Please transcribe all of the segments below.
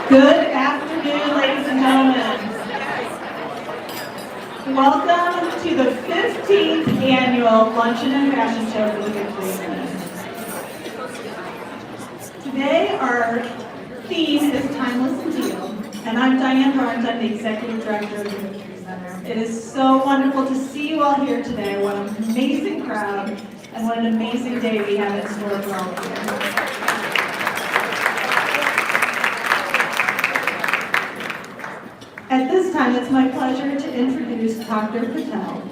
Good afternoon, ladies and gentlemen. Welcome to the 15th annual Luncheon and Fashion Show for the Victory Center. Today, our theme is Timeless and Teal, and I'm Diane Barnes. I'm the Executive Director of the Victory Center. It is so wonderful to see you all here today. What an amazing crowd, and what an amazing day we have in store for all of you. At this time, it's my pleasure to introduce Dr. Patel,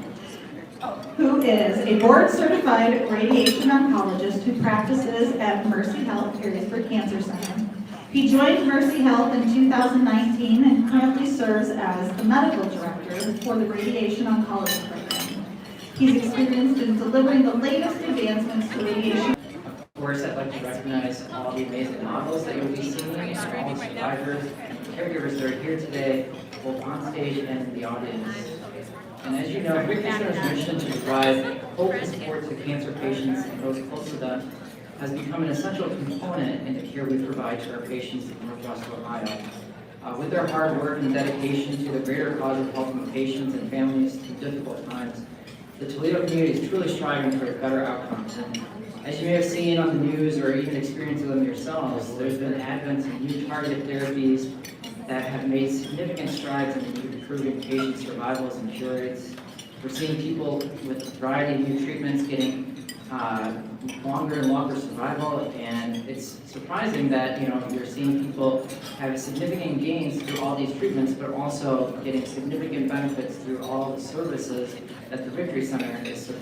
who is a board-certified radiation oncologist who practices at Mercy Health Perrysburg Cancer Center. He joined Mercy Health in 2019 and currently serves as the medical director for the radiation oncology program. He's experienced in delivering the latest advancements to radiation. Of course, I'd like to recognize all the amazing models that you'll be seeing, all the survivors and caregivers that are here today, both on stage and in the audience. And as you know, Victory Center's mission to provide hope and support to cancer patients and those close to them has become an essential component in the care we provide to our patients in Northwest Ohio. With their hard work and dedication to the greater cause of helping patients and families through difficult times, the Toledo community is truly striving for better outcomes. And as you may have seen on the news or even experienced them yourselves, there's been advent of new targeted therapies that have made significant strides in improving patient survivals and cure rates. We're seeing people with a variety of new treatments getting longer and longer survival, and it's surprising that you're seeing people have significant gains through all these treatments, but also getting significant benefits through all the services that the Victory Center is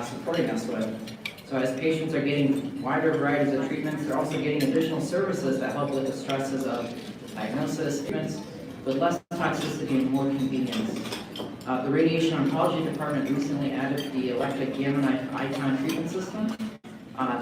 supporting us with. So as patients are getting wider varieties of treatments, they're also getting additional services that help with the stresses of diagnosis, treatments, with less toxicity and more convenience. The radiation oncology department recently added the electric gamma knife icon treatment system.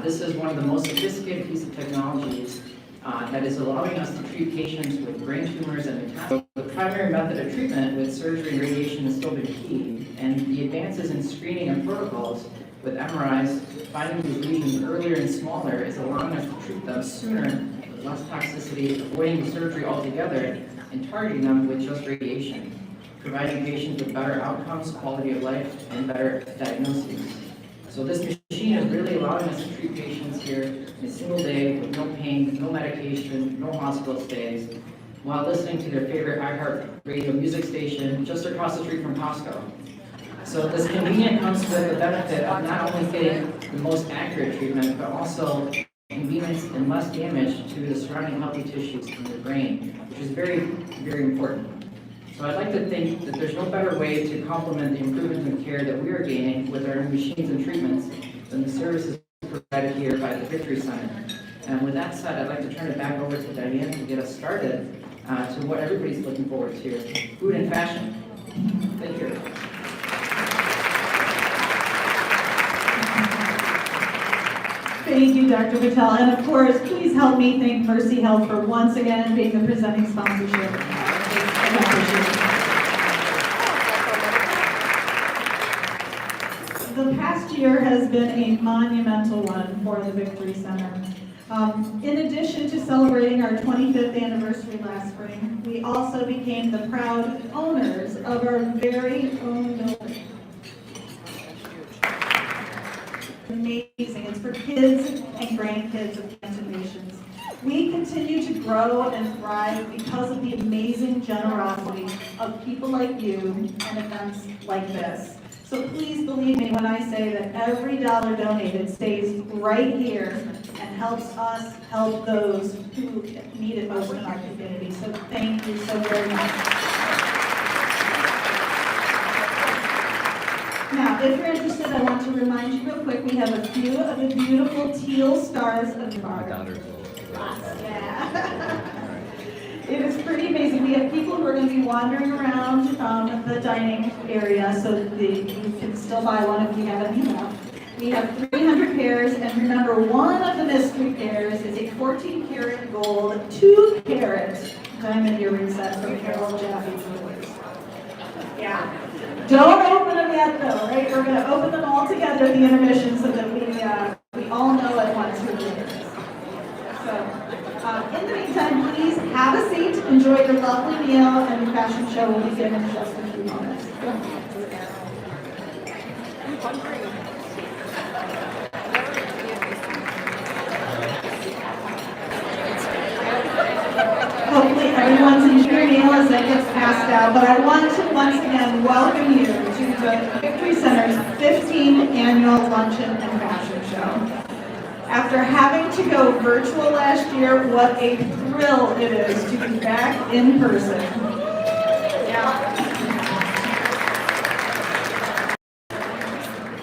This is one of the most sophisticated pieces of technologies that is allowing us to treat patients with brain tumors and metastases. The primary method of treatment with surgery and radiation has still been key, and the advances in screening and protocols with MRIs, finding these lesions earlier and smaller is allowing us to treat them sooner with less toxicity, avoiding the surgery altogether, and targeting them with just radiation, providing patients with better outcomes, quality of life, and better diagnoses. So this machine is really allowing us to treat patients here in a single day with no pain, no medication, no hospital stays, while listening to their favorite iHeartRadio music station just across the street from Costco. So this convenience comes with the benefit of not only getting the most accurate treatment, but also convenience and less damage to the surrounding healthy tissues in the brain, which is very, very important. So I'd like to think that there's no better way to complement the improvements in care that we are gaining with our machines and treatments than the services provided here by the Victory Center. And with that said, I'd like to turn it back over to Diane to get us started to what everybody's looking forward to, food and fashion. Thank you. Thank you, Dr. Patel. And of course, please help me thank Mercy Health for once again being the presenting sponsorship. The past year has been a monumental one for the Victory Center. In addition to celebrating our 25th anniversary last spring, we also became the proud owners of our very own building. Amazing. It's for kids and grandkids of cancer patients. We continue to grow and thrive because of the amazing generosity of people like you and events like this. So please believe me when I say that every dollar donated stays right here and helps us help those who need it most in our community. So thank you so very much. Now, if you're interested, I want to remind you real quick, we have a few of the beautiful teal stars of the bar. Yeah. It is pretty amazing. We have people who are going to be wandering around the dining area, so you can still buy one if you have any left. We have 300 pairs, and remember, one of the mystery pairs is a 14-karat gold, 2-carat diamond earring set from Carol Jaffe Jewelers. Yeah. Don't open them yet, though, right? We're going to open them all together at the intermission so that we all know at once who it is. So. In the meantime, please have a seat, enjoy your lovely meal, and the fashion show will begin in just a few moments. Hopefully everyone's enjoying your meal as it gets passed out, but I want to once again welcome you to the Victory Center's 15th annual Luncheon and Fashion Show. After having to go virtual last year, what a thrill it is to be back in person.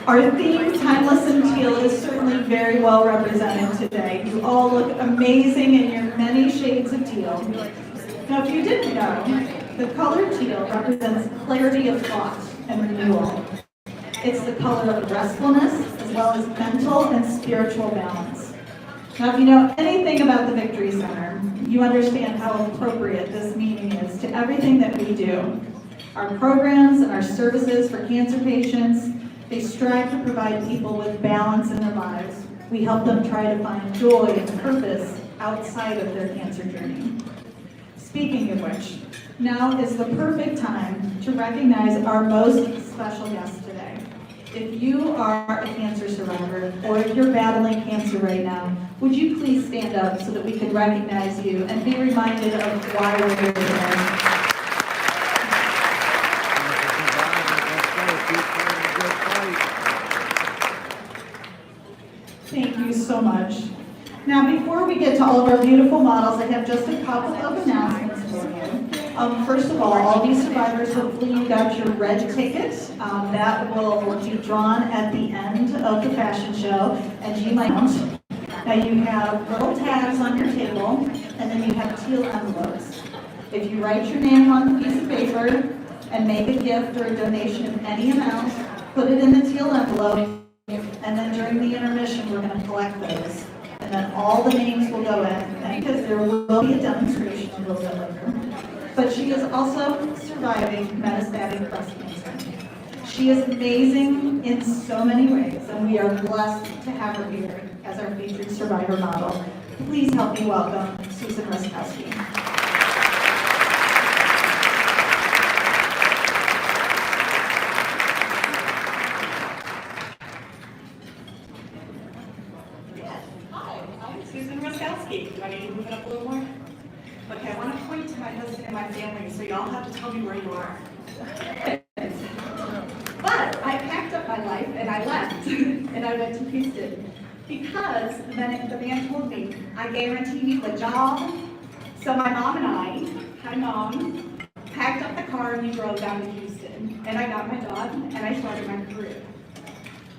Our theme, Timeless and Teal, is certainly very well represented today. You all look amazing in your many shades of teal. Now, if you didn't know, the color teal represents clarity of thought and renewal. It's the color of restfulness, as well as mental and spiritual balance. Now, if you know anything about the Victory Center, you understand how appropriate this meaning is to everything that we do. Our programs and our services for cancer patients, they strive to provide people with balance in their lives. We help them try to find joy and purpose outside of their cancer journey. Speaking of which, now is the perfect time to recognize our most special guest today. If you are a cancer survivor, or if you're battling cancer right now, would you please stand up so that we can recognize you and be reminded of why we're here today. Thank you so much. Now, before we get to all of our beautiful models, I have just a couple of announcements for you. First of all these survivors, hopefully you got your red ticket. That will be drawn at the end of the fashion show, and you might. Now you have little tags on your table, and then you have teal envelopes. If you write your name on the piece of paper and make a gift or a donation of any amount, put it in the teal envelope, and then during the intermission, we're going to collect those. And then all the names will go in, because there will be a demonstration a little bit later. But she is also surviving metastatic breast cancer. She is amazing in so many ways, and we are blessed to have her here as our featured survivor model. Please help me welcome Susan Ruskowski. Susan Ruskowski. Do I need to move it up a little more? Okay, I want to point to my husband and my family, so y'all have to tell me where you are. But I packed up my life and I left, and I went to Houston because the man told me, I guarantee you the job. So my mom and I, hi Mom, packed up the car and we drove down to Houston, and I got my job and I started my career.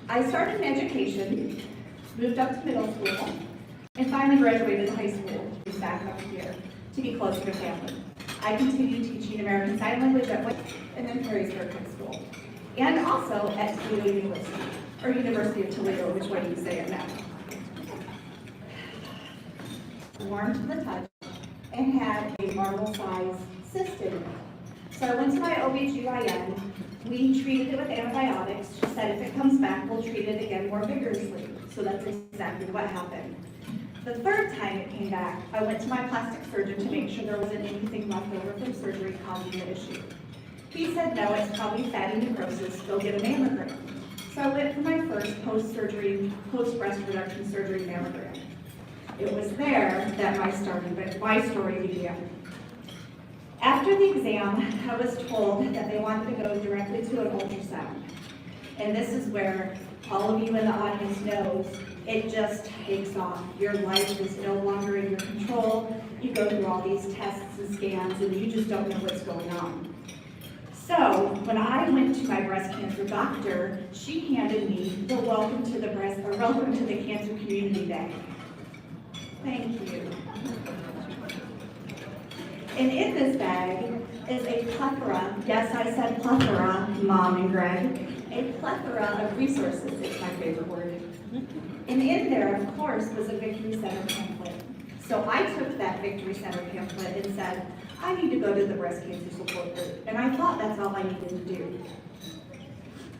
I started in education, moved up to middle school, and finally graduated high school, back up here, to be closer to family. I continued teaching American Sign Language at West and then Perrysburg High School, and also at Toledo University, or University of Toledo, which way you say it now. Warm to the touch, and had a marble-sized cyst in it. So I went to my OBGYN. We treated it with antibiotics. She said if it comes back, we'll treat it again more vigorously. So that's exactly what happened. The third time it came back, I went to my plastic surgeon to make sure there wasn't anything left over from surgery causing the issue. He said, no, it's probably fatty necrosis, go get a mammogram. So I went for my first post-surgery, post-breast reduction surgery mammogram. It was there that my story began. After the exam, I was told that they wanted to go directly to an ultrasound. And this is where all of you in the audience knows it just takes off. Your life is no longer in your control. You go through all these tests and scans and you just don't know what's going on. So when I went to my breast cancer doctor, she handed me the welcome to the Cancer Community Day. Thank you. And in this bag is a plethora, yes, I said plethora, Mom and Greg, a plethora of resources, it's my favorite word. And in there, of course, was a Victory Center pamphlet. So I took that Victory Center pamphlet and said, I need to go to the breast cancer support group. And I thought that's all I needed to do.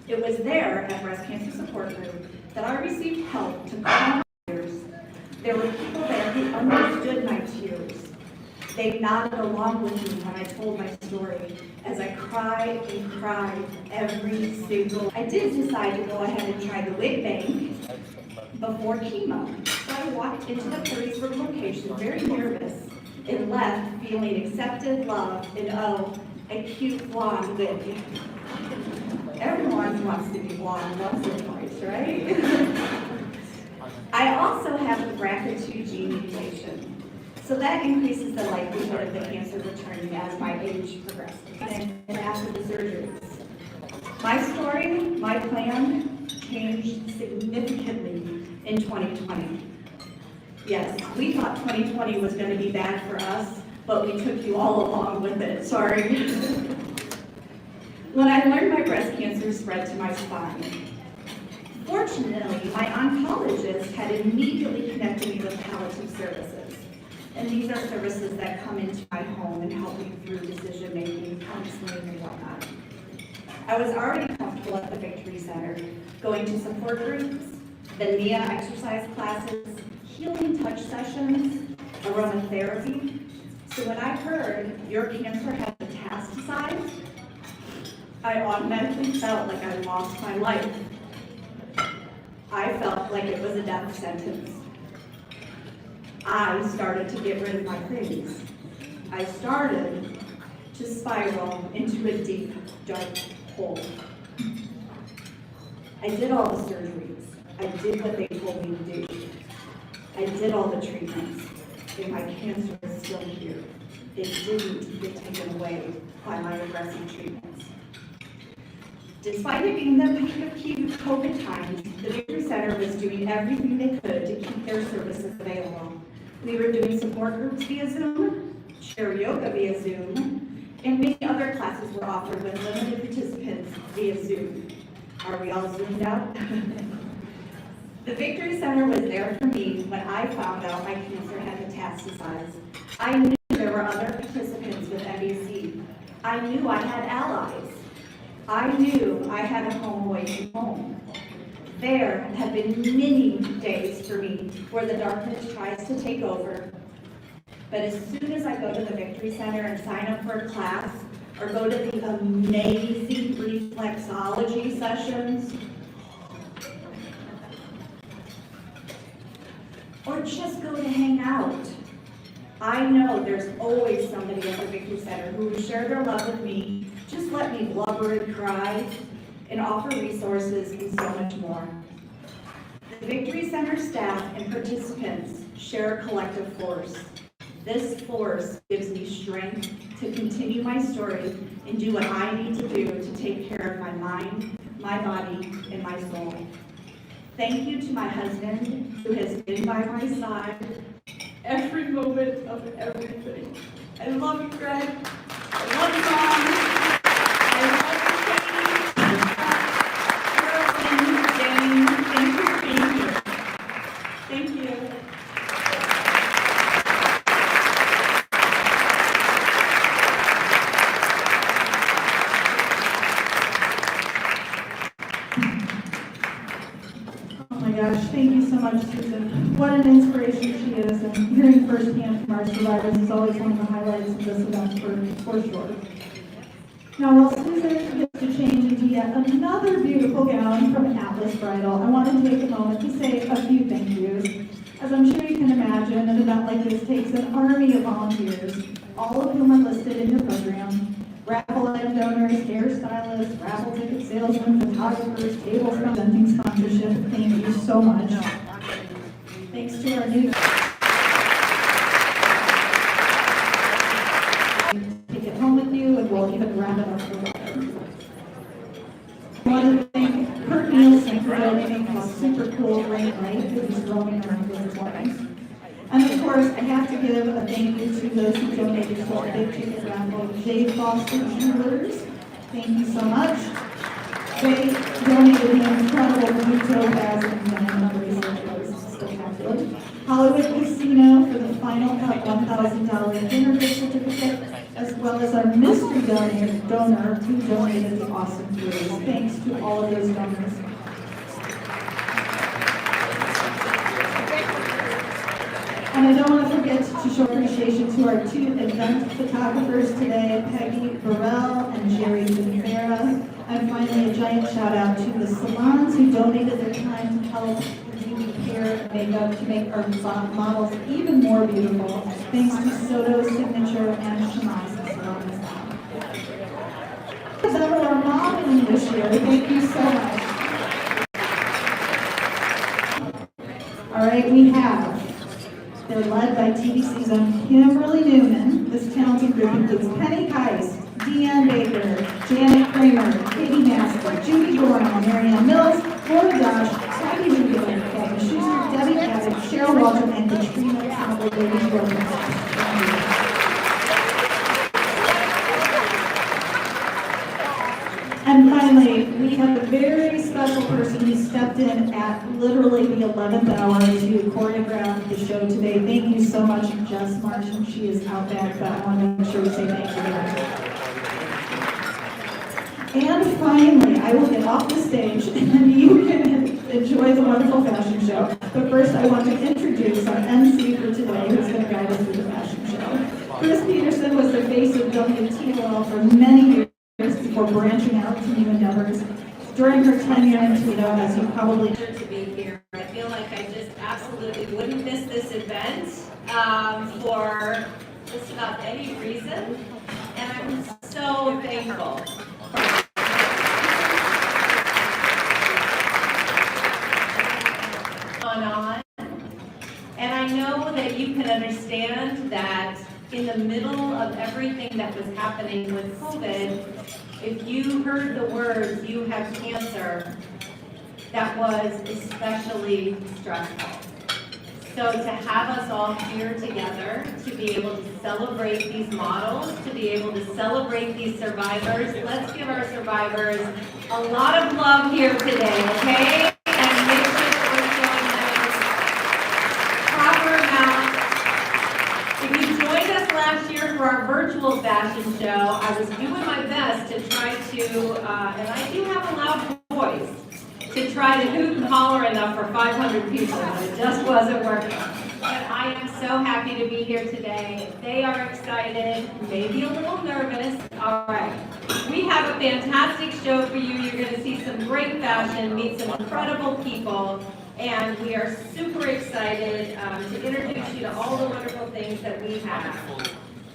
It was there at breast cancer support group that I received help to calm my fears. There were people there who understood my They nodded along with me when I told my story as I cried and cried every single. I did decide to go ahead and try the wig bank before chemo. So I walked into the Perrysburg location very nervous and left feeling accepted, loved, and oh, a cute blonde wig. Everyone wants to be blonde once or twice, right? I also have the BRCA2 gene mutation. So that increases the likelihood of the cancer returning as my age progresses and after the surgeries. My story, my plan changed significantly in 2020. Yes, we thought 2020 was going to be bad for us, but we took you all along with it, sorry. When I learned my breast cancer spread to my spine, fortunately, my oncologist had immediately connected me with palliative services. And these are services that come into my home and help me through decision-making, counseling, and whatnot. I was already comfortable at the Victory Center, going to support groups, the NIA exercise classes, healing touch sessions, aromatherapy. So when I heard your cancer had metastasized, I automatically felt like I lost my life. I felt like it was a death sentence. I started to get rid of my cravings. I started to spiral into a deep, dark hole. I did all the surgeries. I did what they told me to do. I did all the treatments, and my cancer is still here. It didn't get taken away by my aggressive treatments. Despite it being the peak of COVID times, the Victory Center was doing everything they could to keep their services available. We were doing support groups via Zoom, chair yoga via Zoom, and many other classes were offered with limited participants via Zoom. Are we all zoomed out? The Victory Center was there for me when I found out my cancer had metastasized. I knew there were other participants with MBC. I knew I had allies. I knew I had a home away from home. There have been many days for me where the darkness tries to take over. But as soon as I go to the Victory Center and sign up for a class, or go to the amazing reflexology sessions, or just go to hang out, I know there's always somebody at the Victory Center who will share their love with me, just let me blubber and cry, and offer resources and so much more. The Victory Center staff and participants share a collective force. This force gives me strength to continue my story and do what I need to do to take care of my mind, my body, and my soul. Thank you to my husband who has been by my side every moment of everything. I love you, Greg. I love you, Mom. I love you, Katie, Carolyn, Jane. Thank you for being here. Thank you. Oh my gosh, thank you so much, Susan. What an inspiration she is, and hearing firsthand from our survivors is always one of the highlights of this event for sure. Now, while Susan gets to change into yet another beautiful gown from Atlas Bridal, I want to take a moment to say a few thank yous. As I'm sure you can imagine, an event like this takes an army of volunteers, all of whom are listed in your program. Raffle item donors, hairstylists, raffle ticket salesmen, photographers, tables, presenting sponsorship. Thank you so much. Thanks to our new take it home with you, and we'll even wrap it up for later. I want to thank Kurt Nielsen for donating a super cool ring light that is roaming around this morning. And of course, I have to give a thank you to those who donated to our big ticket raffle, Jay Foster Jewelers. Thank you so much. They donated an incredible blue topaz and diamond bracelet that was spectacular. Hollywood Casino for the final cut $1,000 dinner gift certificate, as well as our mystery donor who donated the awesome jewelry. Thanks to all of those donors. And I don't want to forget to show appreciation to our two event photographers today, Peggy Burrell and Jerry Rivera. And finally, a giant shout out to the salons who donated their time to help do hair and makeup to make our models even more beautiful, thanks to Soto's Signature and Shemai's Salon. That was our modeling this year. Thank you so much. All right, we have, they're led by TVC's own Kimberly Newman. This talented group includes Penny Heiss, Deanne Baker, Janet Kramer, Katie Master, Judy Doran, Marianne Mills, Laura Dodge, Patty Rubio, Kevin Schuster, Debbie Cabot, Cheryl Walter, and Katrina Campbell. Ladies and gentlemen. And finally, we have a very special person who stepped in at literally the 11th hour to choreograph the show today. Thank you so much, Jess Marshall. She is out back, but I want to make sure we say thank you to her. And finally, I will get off the stage and you can enjoy the wonderful fashion show. But first, I want to introduce our MC for today, who's going to guide us through the fashion show. Chris Peterson was the face of WTOL for many years before branching out to new endeavors. During her tenure in Toledo, as you probably to be here. I feel like I just absolutely wouldn't miss this event for just about any reason, and I'm so thankful. On. And I know that you can understand that in the middle of everything that was happening with COVID, if you heard the words, "you have cancer," that was especially stressful. So to have us all here together, to be able to celebrate these models, to be able to celebrate these survivors, let's give our survivors a lot of love here today, okay? And make sure that we're showing them proper amount. If you joined us last year for our virtual fashion show, I was doing my best to try to, and I do have a loud voice, to try to hoot and holler enough for 500 people, but it just wasn't working. But I am so happy to be here today. They are excited, maybe a little nervous. All right. We have a fantastic show for you. You're going to see some great fashion, meet some incredible people, and we are super excited to introduce you to all the wonderful things that we have.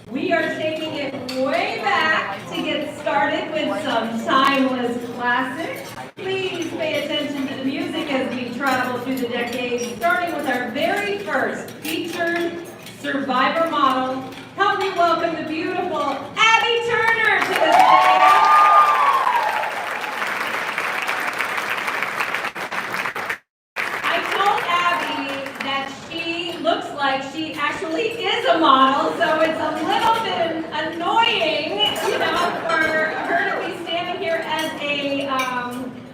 We are taking it way back to get started with some timeless classics. Please pay attention to the music as we travel through the decades, starting with our very first featured survivor model. Help me welcome the beautiful Abby Turner to the stage. I told Abby that she looks like she actually is a model, so it's a little bit annoying, you know, for her to be standing here as a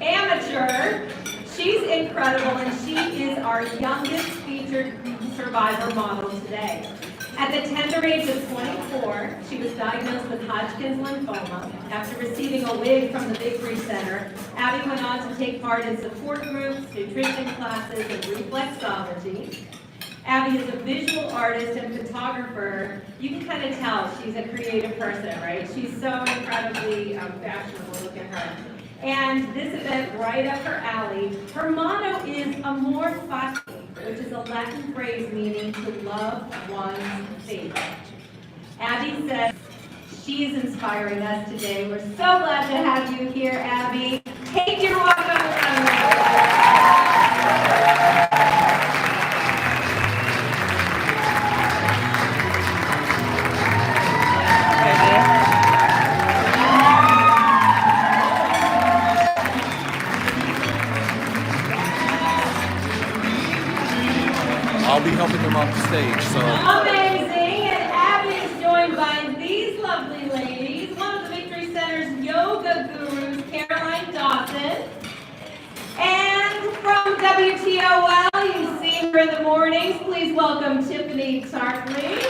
amateur. She's incredible, and she is our youngest featured survivor model today. At the tender age of 24, she was diagnosed with Hodgkin's lymphoma. After receiving a wig from the Victory Center, Abby went on to take part in support groups, nutrition classes, and reflexology. Abby is a visual artist and photographer. You can kind of tell she's a creative person, right? She's so incredibly fashionable. Look at her. And this event right up her alley. Her motto is Amor Fati, which is a Latin phrase meaning to love one's faith. Abby says she is inspiring us today. We're so glad to have you here, Abby. Take your walk on the runway. I'll be helping them off the stage, so. Amazing, and Abby is joined by these lovely ladies, one of the Victory Center's yoga gurus, Caroline Dawson, and from WTOL, you see her in the mornings, please welcome Tiffany Tarpley.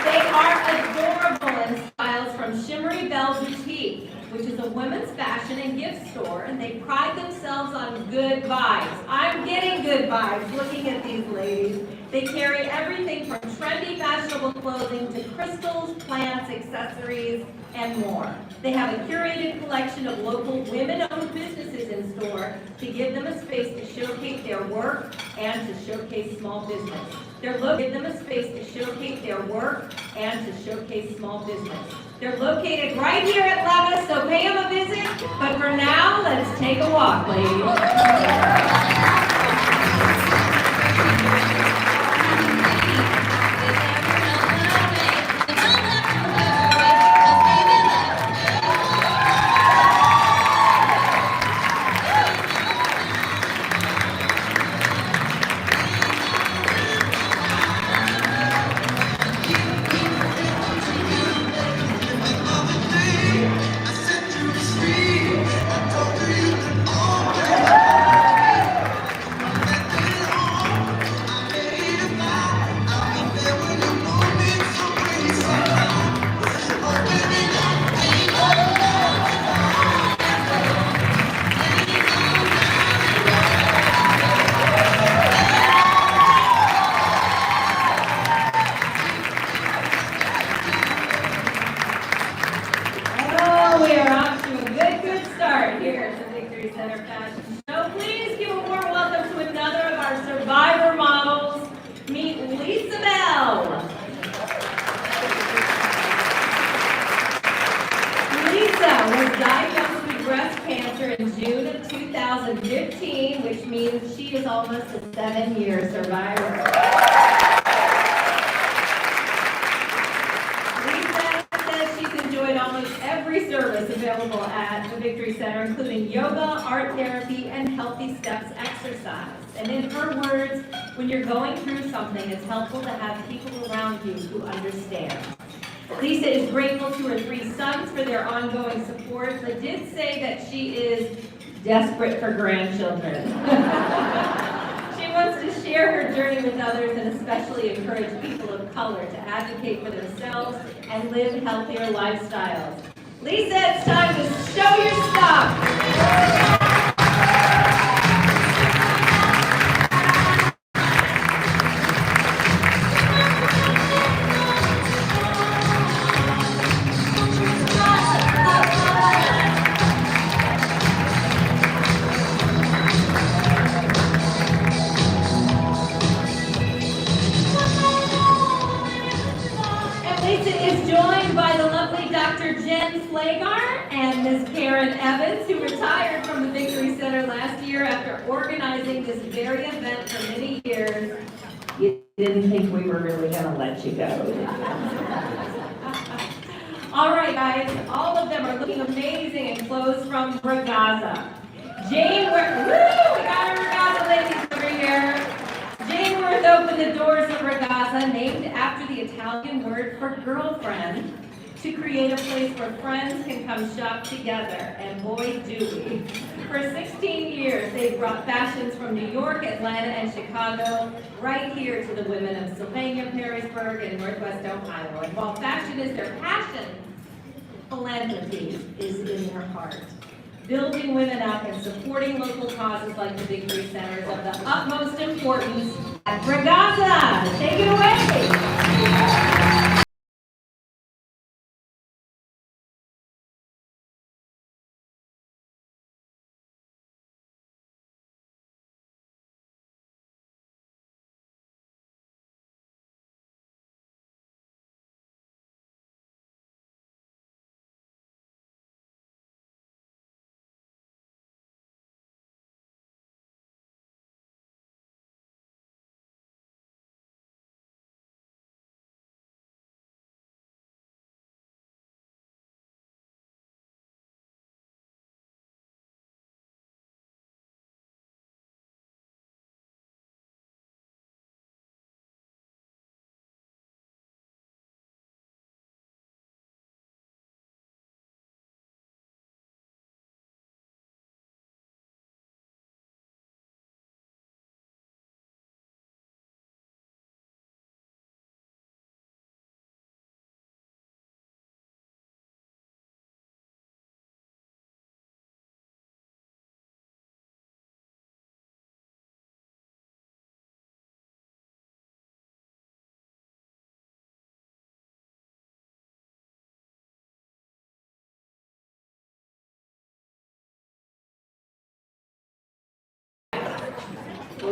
They are adorable in styles from Shimmery Belle Boutique, which is a women's fashion and gift store, and they pride themselves on good vibes. I'm getting good vibes looking at these ladies. They carry everything from trendy fashionable clothing to crystals, plants, accessories, and more. They have a curated collection of local women-owned businesses in store to give them a space to showcase their work and to showcase small business. Give them a space to showcase their work and to showcase small business. They're located right here at Levis, so pay them a visit. But for now, let's take a walk, ladies. Oh, we are off to a good start here at the Victory Center Fashion Show. Please give a warm welcome to another of our survivor models. Meet Lisa Bell. Lisa was diagnosed with breast cancer in June of 2015, which means she is almost a 7-year survivor. She's enjoyed almost every service available at the Victory Center, including yoga, art therapy, and healthy steps exercise. And in her words, when you're going through something, it's helpful to have people around you who understand. Lisa is grateful to her 3 sons for their ongoing support, but did say that she is desperate for grandchildren. She wants to share her journey with others and especially encourage people of color to advocate for themselves and live healthier lifestyles. Lisa, it's time to show your stuff. And Ms. Karen Evans, who retired from the Victory Center last year after organizing this very event for many years. You didn't think we were really going to let you go, did you? All right, guys, all of them are looking amazing in clothes from Ragazza. Jane, we got our Ragazza ladies over here. Jane Worth opened the doors of Ragazza, named after the Italian word for girlfriend, to create a place where friends can come shop together, and boy do we. For 16 years, they've brought fashions from New York, Atlanta, and Chicago right here to the women of Sylvania, Perrysburg, and Northwest Ohio. And while fashion is their passion, philanthropy is in their heart. Building women up and supporting local causes like the Victory Center is of the utmost importance at Ragazza. Take it away.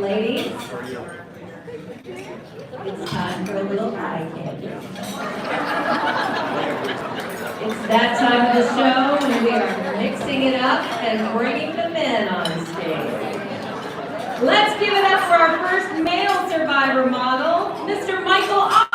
ladies. It's time for a little eye candy. It's that time of the show when we are mixing it up and bringing the men on stage. Let's give it up for our first male survivor model, Mr. Michael Ott.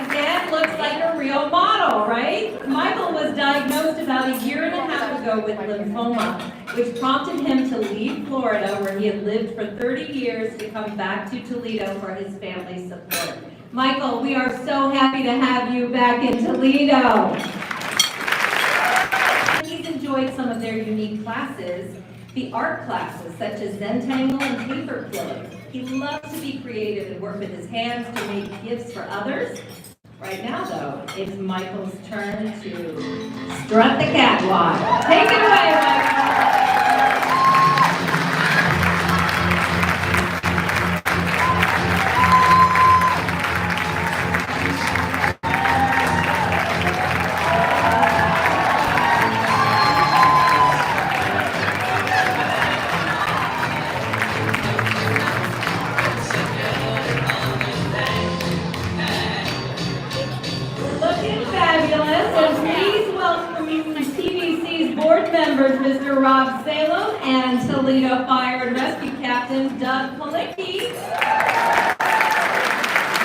Again, looks like a real model, right? Michael was diagnosed about a year and a half ago with lymphoma, which prompted him to leave Florida, where he had lived for 30 years, to come back to Toledo for his family support. Michael, we are so happy to have you back in Toledo. He's enjoyed some of their unique classes, the art classes such as Zentangle and paper play. He loves to be creative and work with his hands to make gifts for others. Right now, though, it's Michael's turn to strut the catwalk. Take it away, Michael. Members Mr. Rob Salem and Toledo Fire and Rescue Captain Doug Palicki.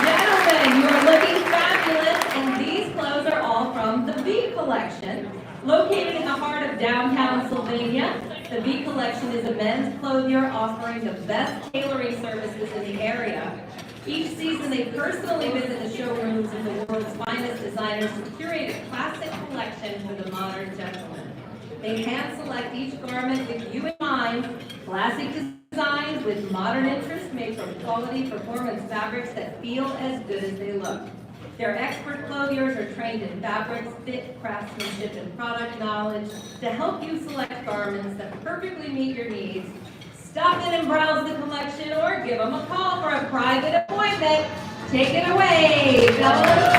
Gentlemen, you are looking fabulous, and these clothes are all from the V Collection. Located in the heart of downtown Sylvania, the V Collection is a men's clothier offering the best tailoring services in the area. Each season, they personally visit the showrooms of the world's finest designers to curate a classic collection for the modern gentleman. They hand-select each garment with you in mind, classic designs with modern interest made from quality performance fabrics that feel as good as they look. Their expert clothiers are trained in fabrics, fit, craftsmanship, and product knowledge to help you select garments that perfectly meet your needs. Stop in and browse the collection or give them a call for a private appointment. Take it away, fellas.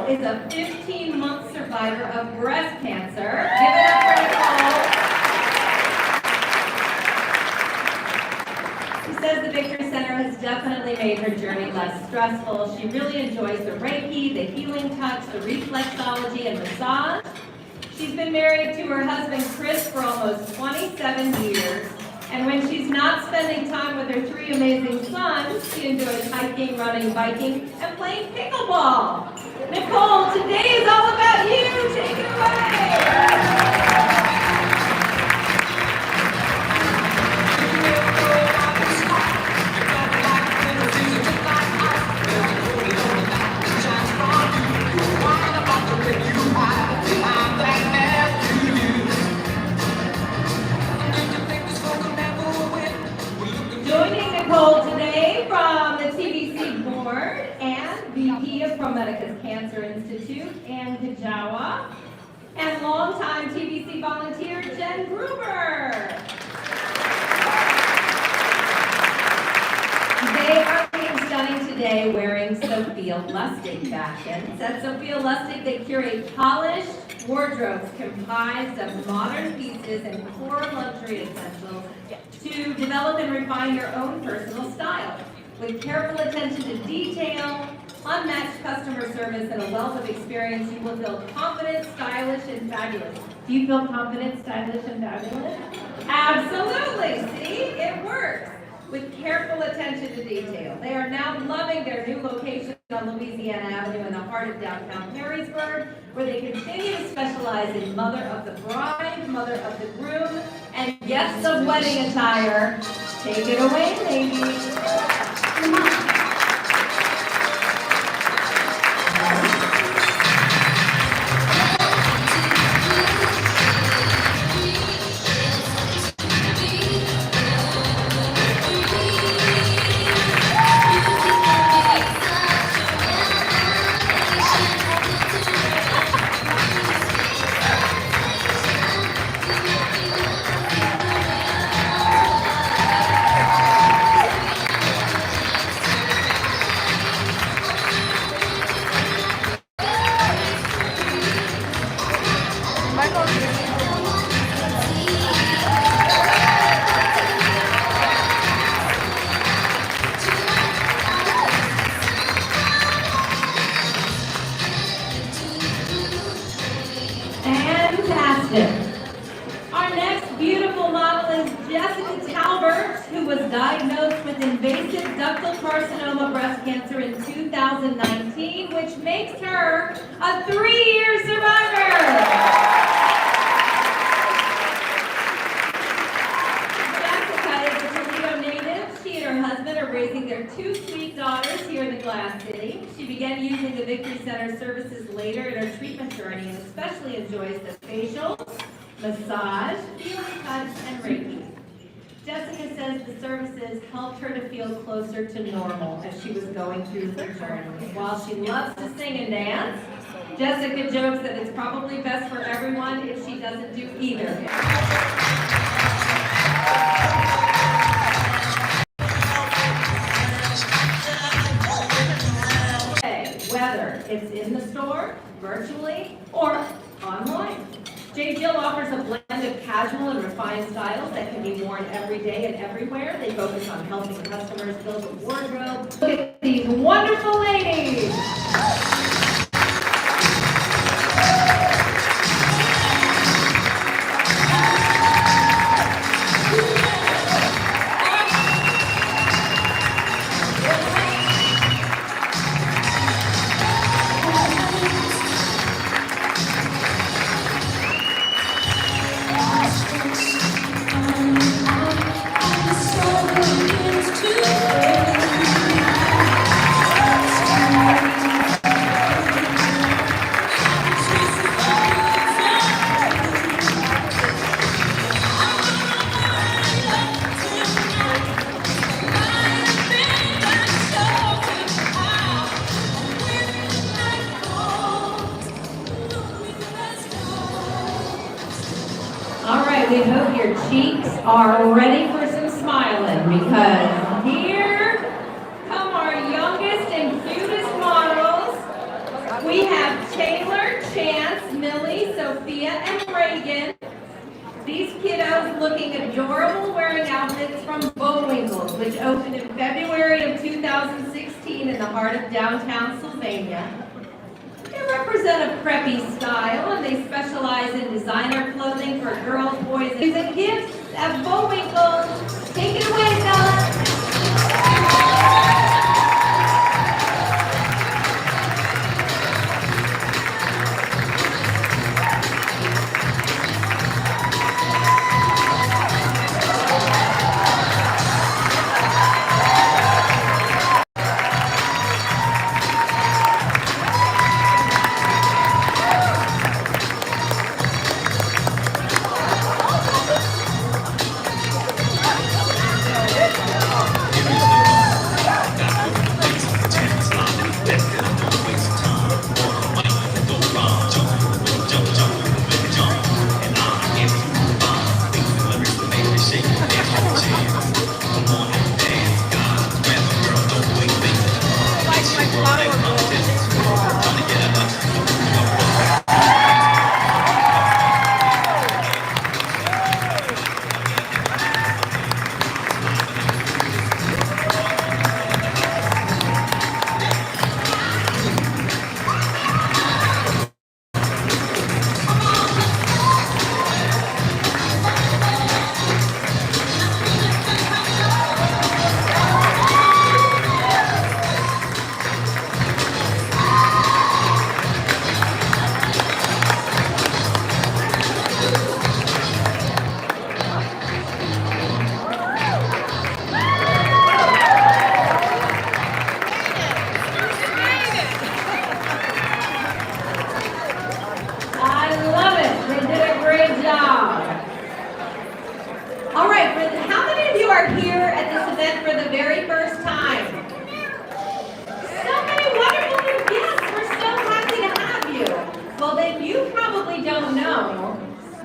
Is a 15-month survivor of breast cancer. Give it up for Nicole. She says the Victory Center has definitely made her journey less stressful. She really enjoys the Reiki, the healing touch, the reflexology, and massage. She's been married to her husband Chris for almost 27 years. And when she's not spending time with her 3 amazing sons, she enjoys hiking, running, biking, and playing pickleball. Nicole, today is all about you. Take it away. Joining Nicole today from the TBC board and VP of ProMedica's Cancer Institute, Ann Kajawa, and longtime TBC volunteer, Jen Gruber. They are looking stunning today wearing Sophia Lustig fashion. It's at Sophia Lustig they curate polished, wardrobes comprised of modern pieces and core luxury essentials to develop and refine your own personal style. With careful attention to detail, unmatched customer service, and a wealth of experience, you will feel confident, stylish, and fabulous. Do you feel confident, stylish, and fabulous? Absolutely. See, it works. With careful attention to detail. They are now loving their new location on Louisiana Avenue in the heart of downtown Perrysburg, where they continue to specialize in mother of the bride, mother of the groom, and guests of wedding attire. Take it away, ladies. Come on. Our next beautiful model is Jessica Talbert, who was diagnosed with invasive ductal carcinoma breast cancer in 2019, which makes her a 3-year survivor. Jessica is a Toledo native. She and her husband are raising their 2 sweet daughters here in the Glass City. She began using the Victory Center services later in her treatment journey and especially enjoys the facials, massage, healing cuts, and Reiki. Jessica says the services helped her to feel closer to normal as she was going through her journey. While she loves to sing and dance, Jessica jokes that it's probably best for everyone if she doesn't do either. Whether it's in the store, virtually, or online. J. Jill offers a blend of casual and refined styles that can be worn every day and everywhere. They focus on helping customers build a wardrobe. Look at these wonderful ladies! We hope your cheeks are ready for some smiling, because here come our youngest and cutest models. We have Taylor, Chance, Millie, Sophia, and Reagan. These kiddos looking adorable wearing outfits from Bullwinkle's, which opened in February of 2016 in the heart of downtown Sylvania. They represent a preppy style, and they specialize in designer clothing for girls, boys, and gifts at Bullwinkle. Take it away, Stella.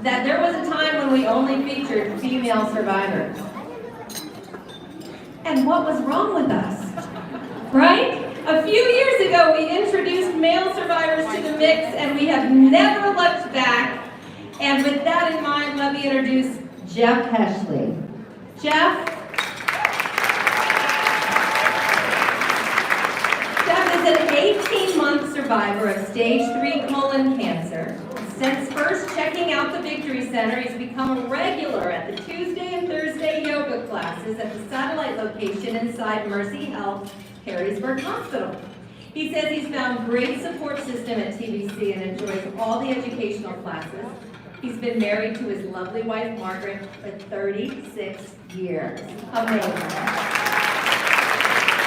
that there was a time when we only featured female survivors. And what was wrong with us? Right? A few years ago, we introduced male survivors to the mix, and we have never looked back. And with that in mind, let me introduce Jeff Heshley. Jeff is an 18-month survivor of stage 3 colon cancer. Since first checking out the Victory Center, he's become a regular at the Tuesday and Thursday yoga classes at the satellite location inside Mercy Health, Harrisburg Hospital. He says he's found great support system at TBC and enjoys all the educational classes. He's been married to his lovely wife, Margaret, for 36 years. Amazing.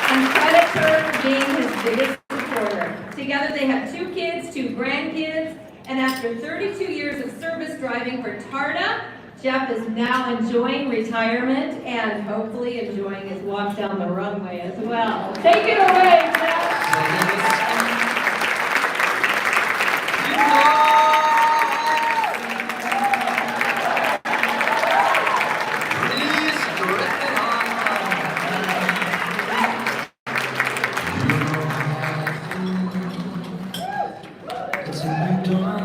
And credit her for being his biggest supporter. Together they have 2 kids, 2 grandkids, and after 32 years of service driving for TARDA, Jeff is now enjoying retirement and hopefully enjoying his walk down the runway as well. Take it away, Jeff. It's a new dawn.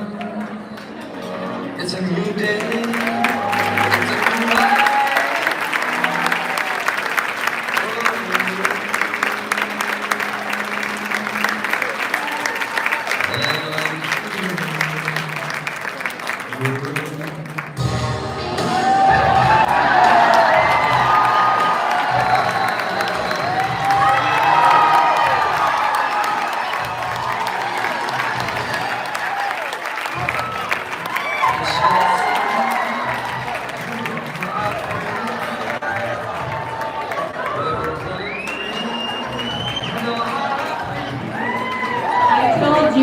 It's a new day. It's a new life.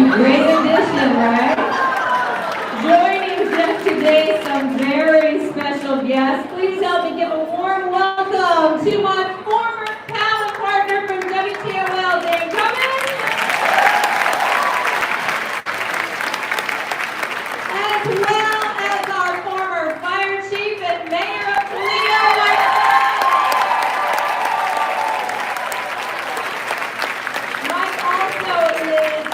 Great addition, right? Joining Jeff today, some very special guests. Please help me give a warm welcome to my former pal and partner from WTOL, Dan Cummins, as well as our former fire chief and mayor of Toledo, Mike also is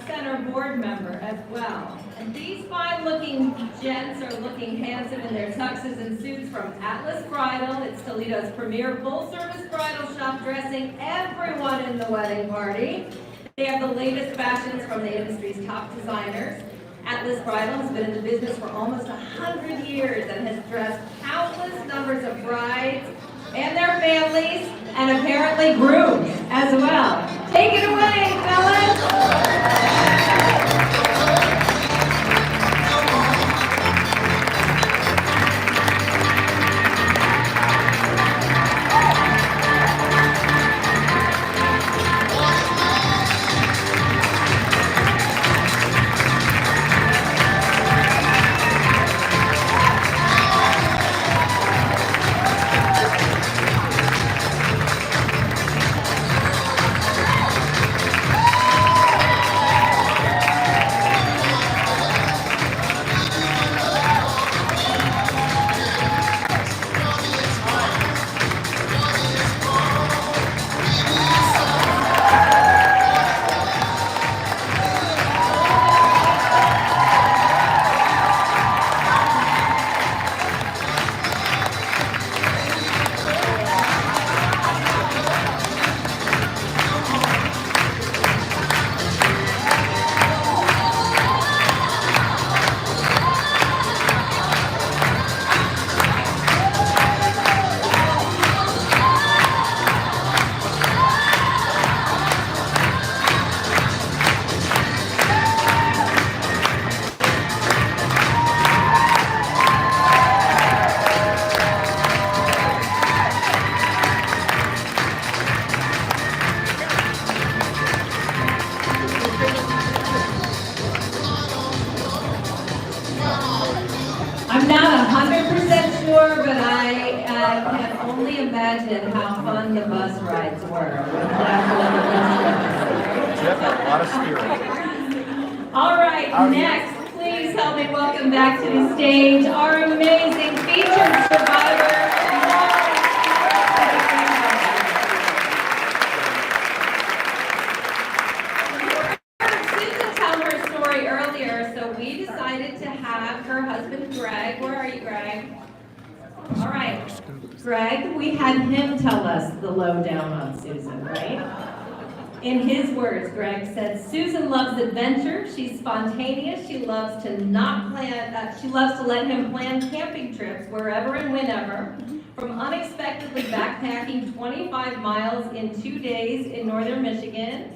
Center board member as well. And these fine-looking gents are looking handsome in their tuxes and suits from Atlas Bridal. It's Toledo's premier full-service bridal shop, dressing everyone in the wedding party. They have the latest fashions from the industry's top designers. Atlas Bridal has been in the business for almost 100 years and has dressed countless numbers of brides and their families, and apparently grooms as well. Take it away, fellas! I'm not 100% sure, but I can only imagine how fun the bus rides were. Jeff had a lot of spirit. All right, next, please please help me welcome back to the stage our amazing featured survivor, Susan tell her story earlier, so we decided to have her husband Greg. Where are you, Greg? All right, Greg, we had him tell us the lowdown on Susan, right? In his words, Greg said, Susan loves adventure, she's spontaneous, she loves to not plan, she loves to let him plan camping trips wherever and whenever, from unexpectedly backpacking 25 miles in 2 days in northern Michigan.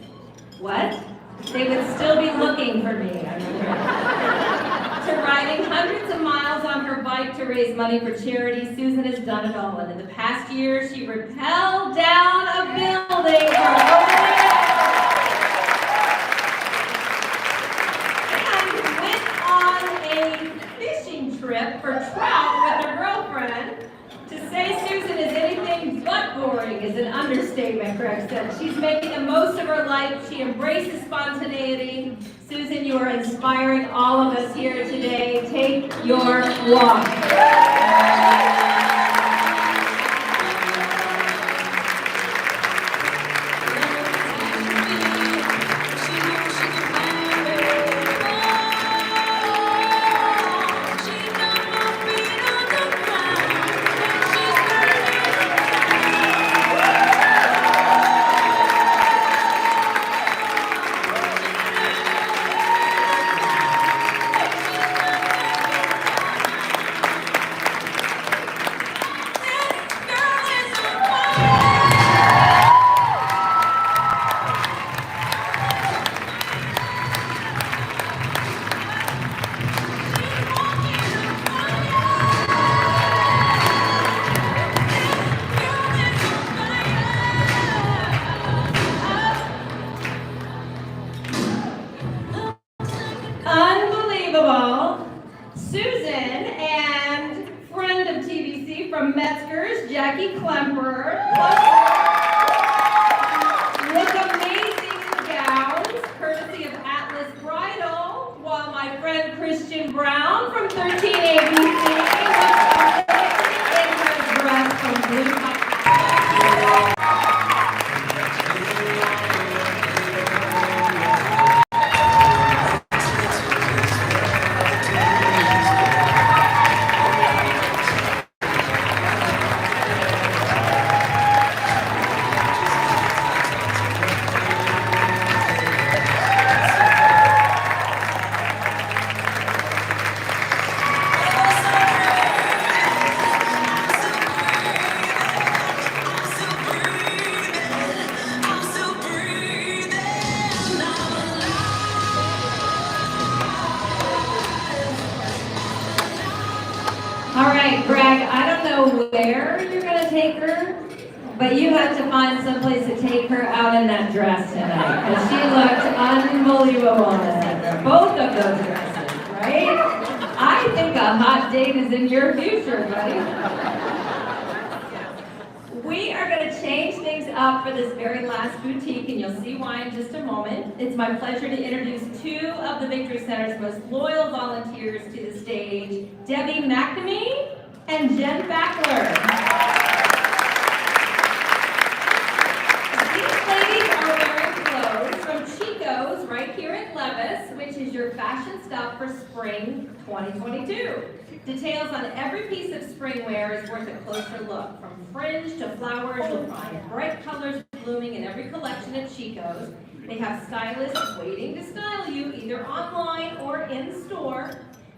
What? They would still be looking for me, I'm sure. To riding hundreds of miles on her bike to raise money for charity, Susan has done it all. And in the past year, she rappelled down a building for and went on a fishing trip for trout with her girlfriend. To say Susan is anything but boring is an understatement, Greg said. She's making the most of her life. She embraces spontaneity. Susan, you are inspiring all of us here today. Take your walk. Unbelievable. Susan and friend of TBC from Metzger's, Jackie Klemper, with amazing gowns, courtesy of Atlas Bridal, while my friend Christian Brown from 13 ABC in her dress from Blue Top. All right, Greg, I don't know where you're going to take her, but you have to find someplace to take her out in that dress tonight, because she looked unbelievable in that dress. Both of those dresses, right? I think a hot date is in your future, buddy. We are going to change things up for this very last boutique, and you'll see why in just a moment. It's my pleasure to introduce two of the Victory Center's most loyal volunteers to the stage, Debbie McNamee and Jen Backler. These ladies are wearing clothes from Chico's right here at Levis, which is your fashion stop for spring 2022. Details on every piece of spring wear is worth a closer look. From fringe to flowers, you'll find bright colors blooming in every collection at Chico's. They have stylists waiting to style you either online or in store.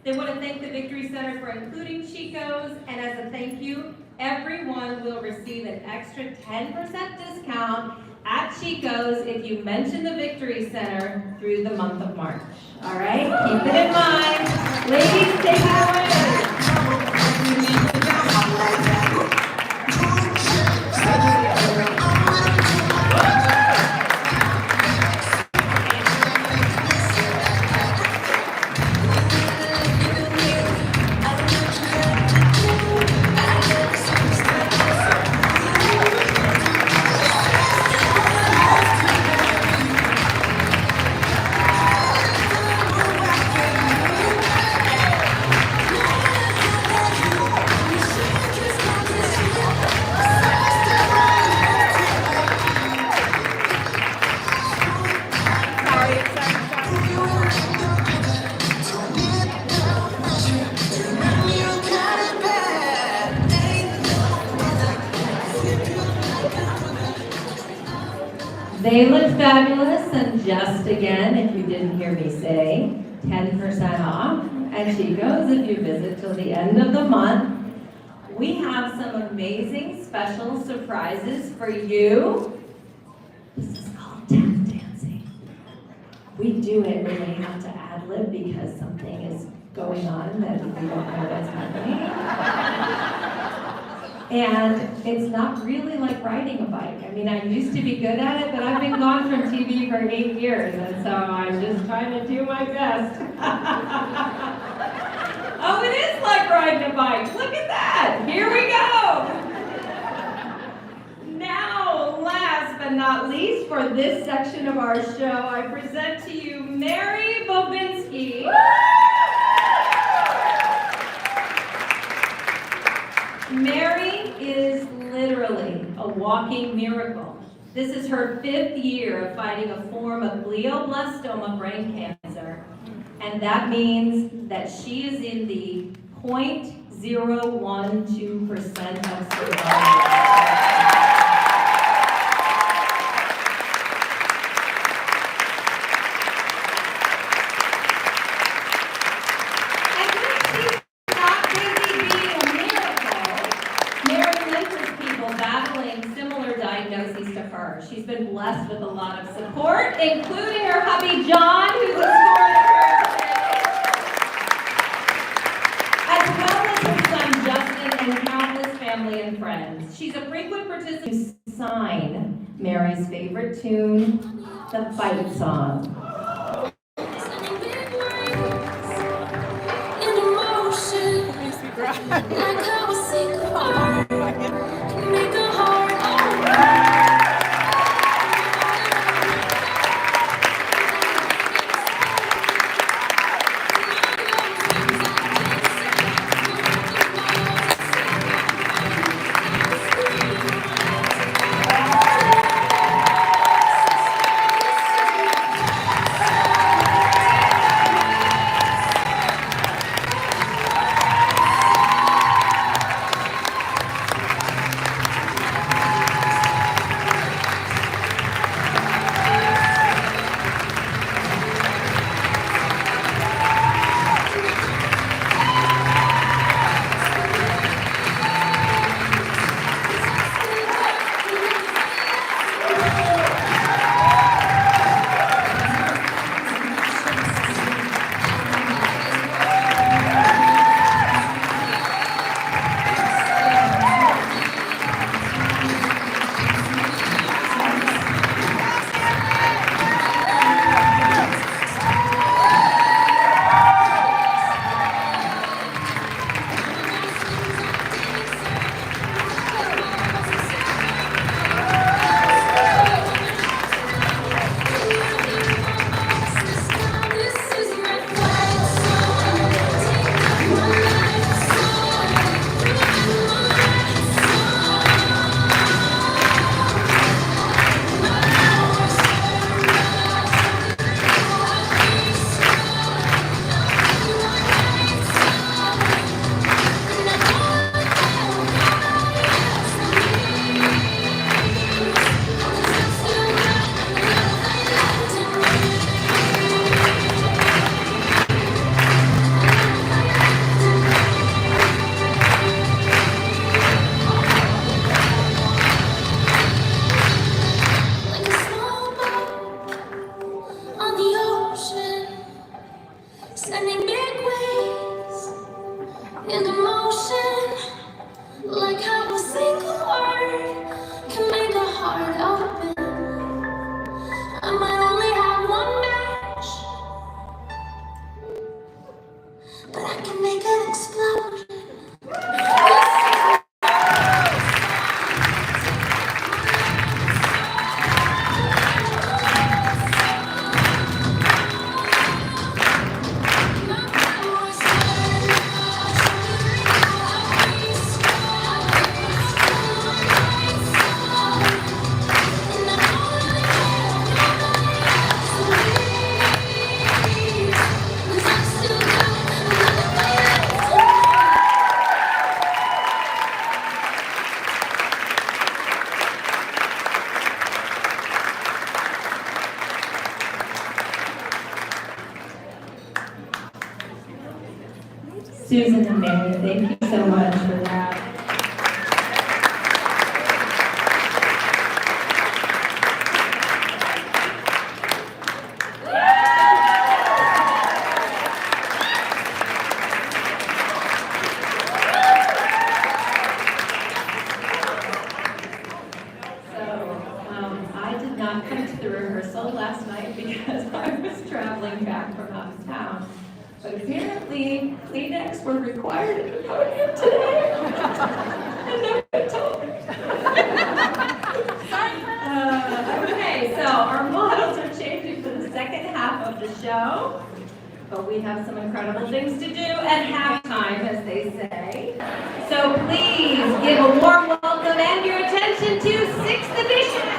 They want to thank the Victory Center for including Chico's, and as a thank you, everyone will receive an extra 10% discount at Chico's if you mention the Victory Center through the month of March. All right, keep it in mind. Ladies, take it away. They look fabulous, and just again, if you didn't hear me say, 10% off. And she goes if you visit till the end of the month. We have some amazing special surprises for you. This is called tap dancing. We do it when we have to ad-lib because something is going on that we don't know what's happening. And it's not really like riding a bike. I mean, I used to be good at it, but I've been gone from TV for 8 years, and so I'm just trying to do my best. Oh, it is like riding a bike. Look at that. Here we go. Now, last but not least, for this section of our show, I present to you Mary Bobinski. Mary is literally a walking miracle. This is her 5th year of fighting a form of glioblastoma brain cancer, and that means that she is in the 0.012% of survivors. She's been blessed with a lot of support, including her hubby John, who's escorted her today, as well as her son Justin and countless family and friends. She's a frequent participant to sign Mary's favorite tune, the fight song. Susan and Mary, thank you so much for that. I did not come to the rehearsal last night because I was traveling back from out of town. But apparently, Kleenex were required at the podium today. And no one told me. Okay, so our models are changing for the second half of the show. But we have some incredible things to do at halftime, as they say. So please give a warm welcome and your attention to 6th Edition.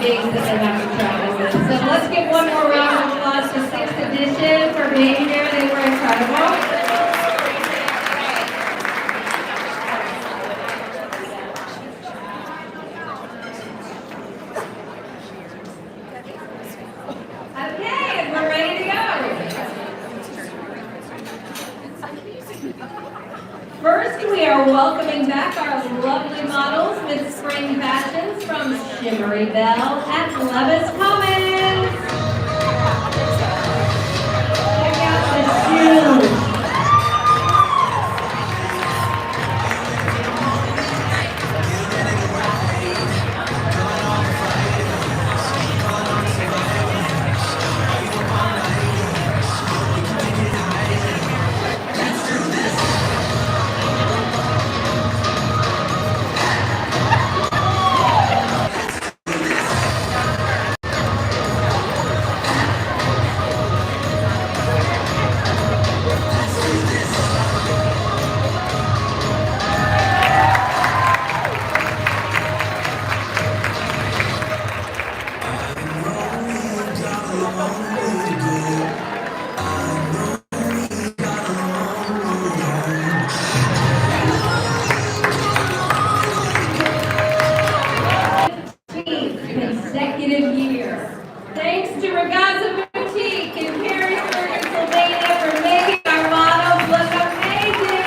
gigs that they have to travel with. So let's give one more round of applause to 6th edition for being here. They were incredible. Okay, and we're ready to go. First, we are welcoming back our lovely models with spring fashions from Shimmery Belle at Levis Commons. Check out the shoes. Consecutive year. Thanks to Ragazza Boutique in Perrysburg, Pennsylvania for making our models look amazing.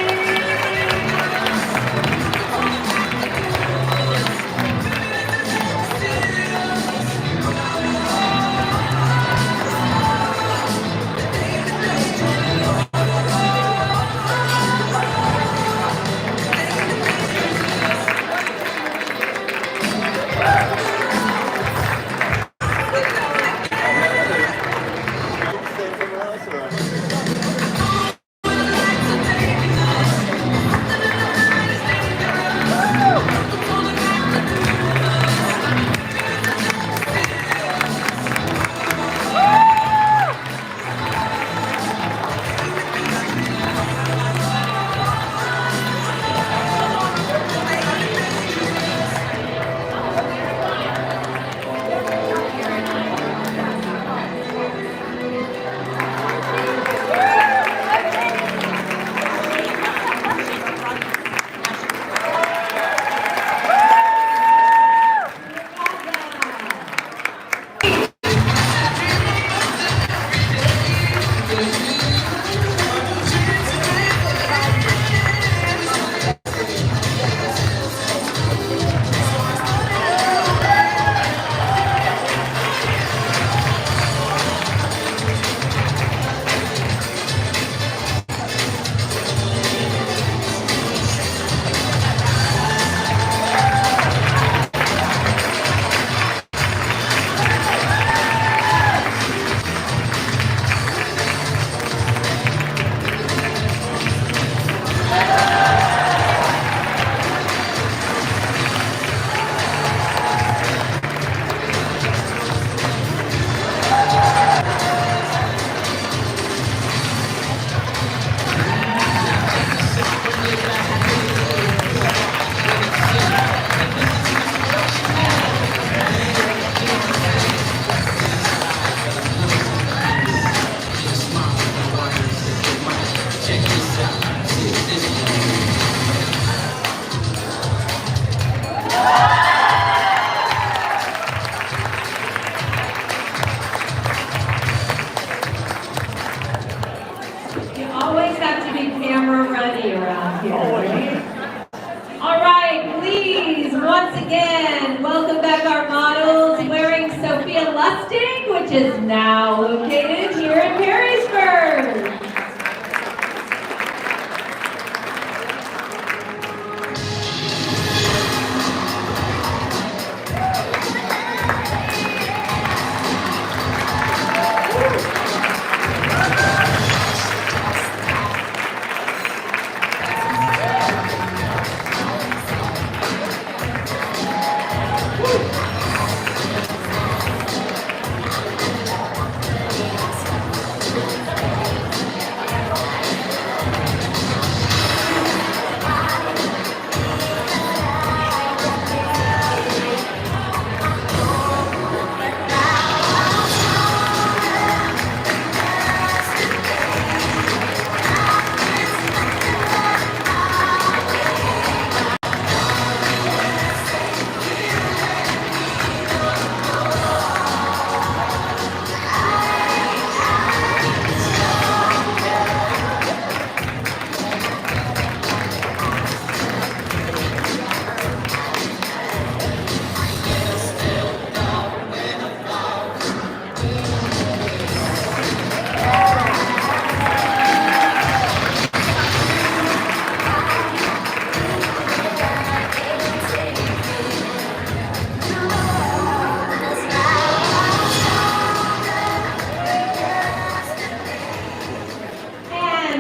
Always have to be camera ready around here, right? All right, please, once again, welcome back our models wearing Sophia Lustig, which is now located here in Perrysburg.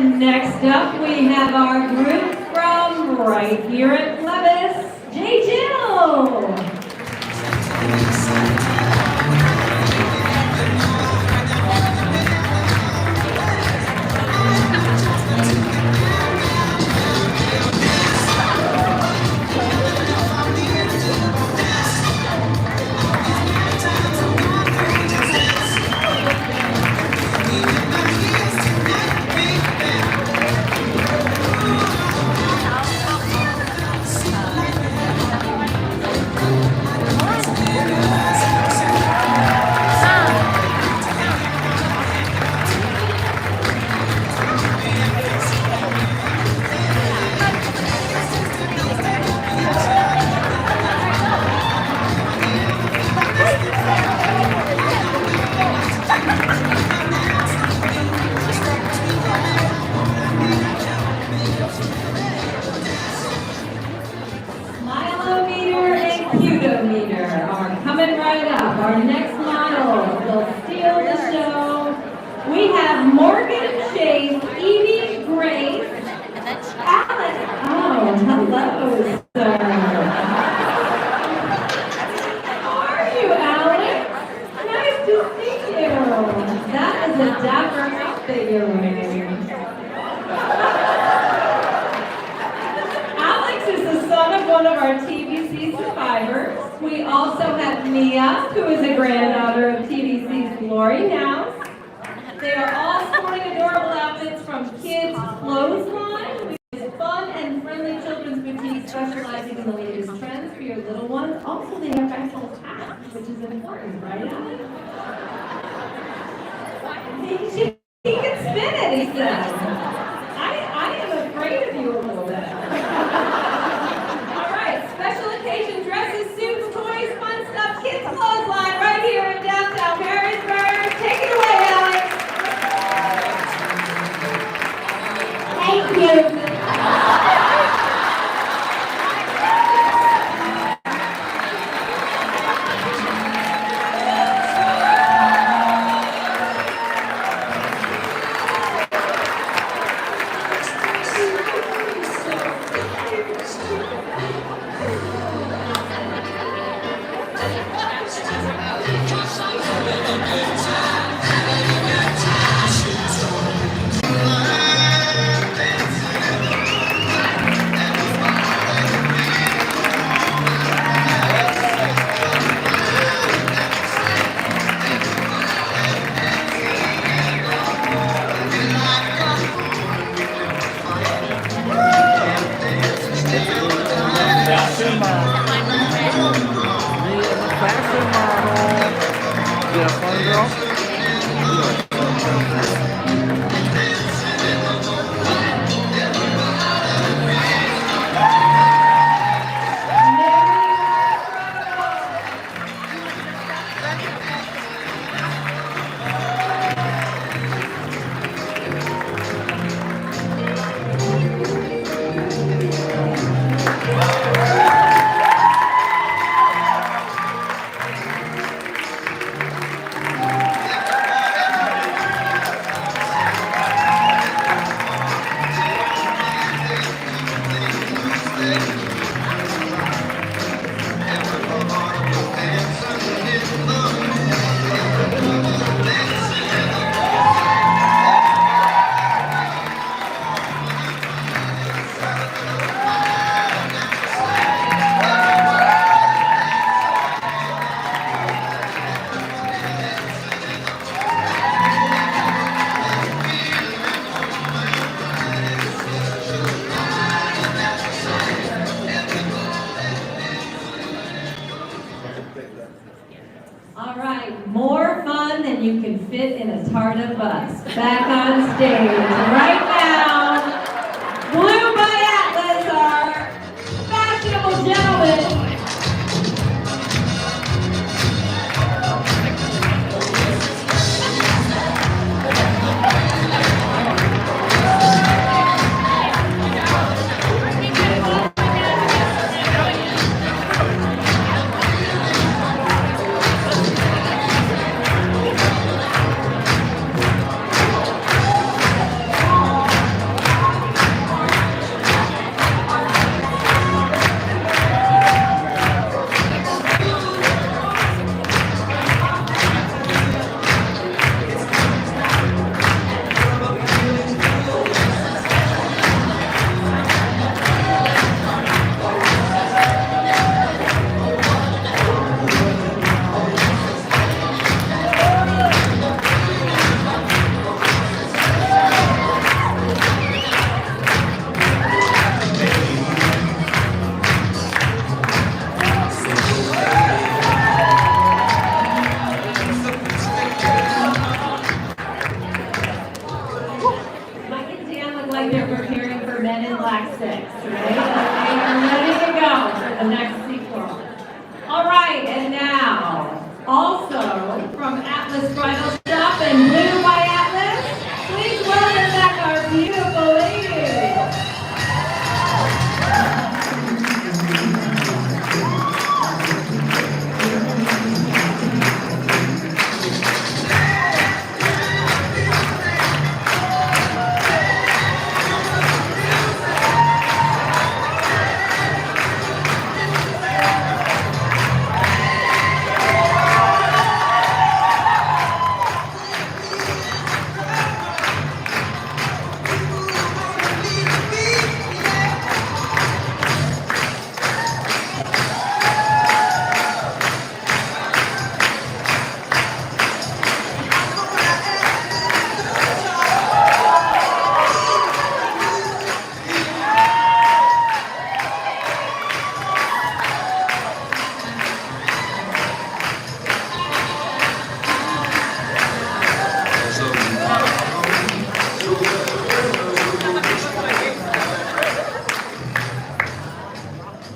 And next up, we have our group from right here at Levis, J. Jill. Smilometer and Cutometer are coming right up. Our next model will steal the show. We have Morgan Chase, Edie Grace, Alex. Oh, hello, sir. How are you, Alex? Nice to see you. That is a dapper outfit you're wearing. Alex is the son of one of our TVC survivors. We also have Mia, who is a granddaughter of TVC's Glory Now. They are all sporting adorable outfits from Kids Clothesline, which is a fun and friendly children's boutique specializing in the latest trends for your little ones. Also, they have excellent hats, which is important, right, Alex? He can spin it, he says. I am afraid of you a little bit. All right, special occasion dresses, suits, toys, fun stuff, Kids Clothesline right here in downtown Marysburg. Take it away, Alex. Thank you. Fashion model. Me as a fashion model. Yeah, fun girl. All right, more fun than you can fit in a TARDA bus. Back on stage right now, Blue by Atlas, our fashionable gentlemen. like they're preparing for Men in Black 6, right? They are ready to go for the next sequel. All right, and now, also from Atlas Bridal Shop and Blue by Atlas, please welcome back our beautiful ladies.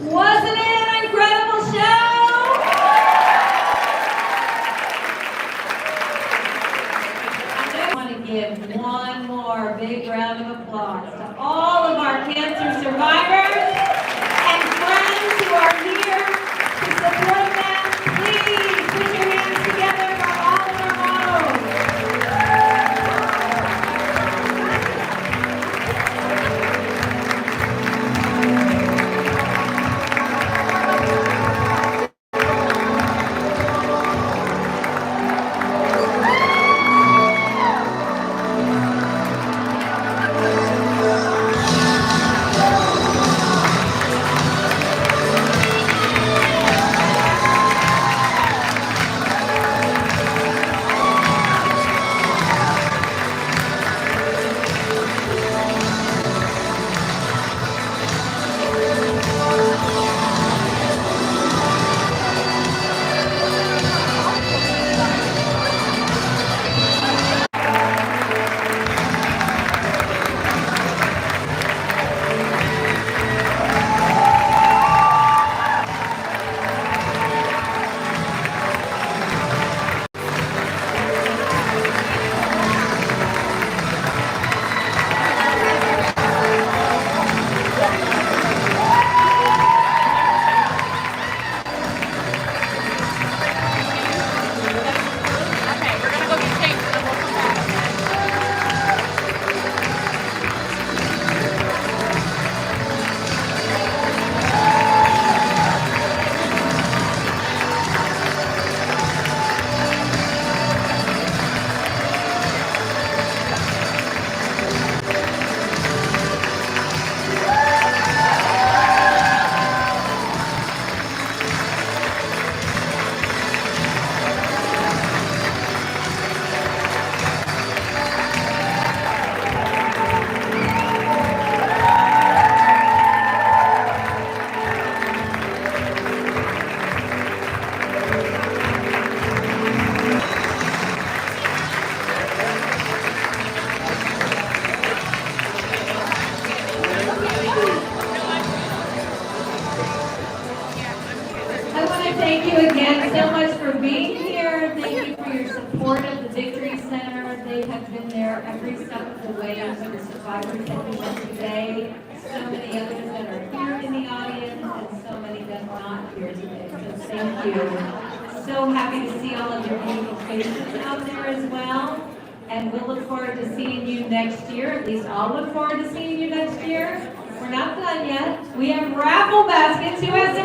Wasn't it an incredible show? I want to give one more big round of applause to all of our cancer survivors and friends who are here to support them. Please put your hands together for all of our models. I want to thank you again so much for being here. Thank you for your support of the Victory Center. They have been there every step of the way for the survivors that we met today. So many others that are here in the audience and so many that are not here today. So thank you. So happy to see all of your beautiful faces out there as well. And we'll look forward to seeing you next year. At least I'll look forward to seeing you next year. We're not done yet. We have raffle baskets. Who has